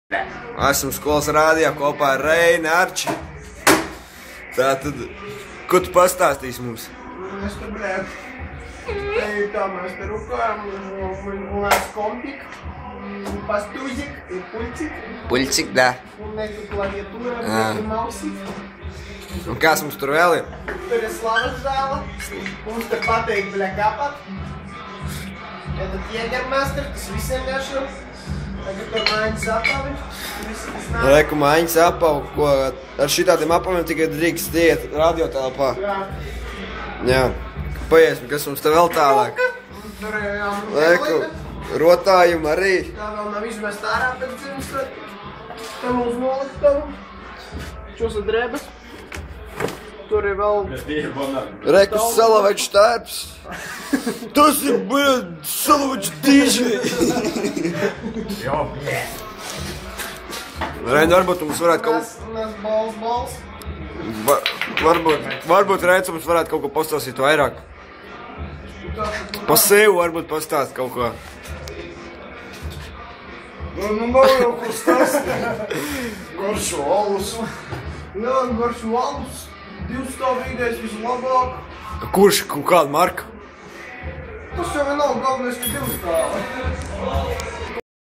Esmu skolas rādījā kopā ar Reini, Arči. Tātad, ko tu pastāstīsi mums? Es te, blēd, tā mēs te rukājam, у нас компик, пастузик и пультик. Puļcik, da. Un ir klaviatūra, un mausik. Un kas mums tur vēl ir? Tur ir slavas zāle. Mums te pateikt, bļa, kāpat. Этот Jägermeister, tas visiem vēršu. Tagad tur mājiņas apavi. Reku mājiņas apavu, ko ar šitādiem apaviem tikai drīkst iet radiotelpā. Jā. Jā. Paiesim, kas mums te vēl tālāk? Tur ir Reku, rotājumi arī. Tā vēl nav izmest ārā pēc dzimstot. Te mums noliktavu. Čos ir drēbas. Tur ir vēl... Reku, Salavečs tērps. Tas ir, blēd, Salavečs DJ. Reini, varbūt mums varētu kaut... Un tas bols. Varbūt Reins mums varētu kaut ko pastāstīt vairāk. Pa sevi varbūt pastāst kaut ko. Nu, nav jau ko stāstīt. Garšu alus. Jā, garšu alus. 2-stāvīgais vislabāk. Kurš, kāda marka? Tas jau vienalga, galvenais, ka 2 stāvi.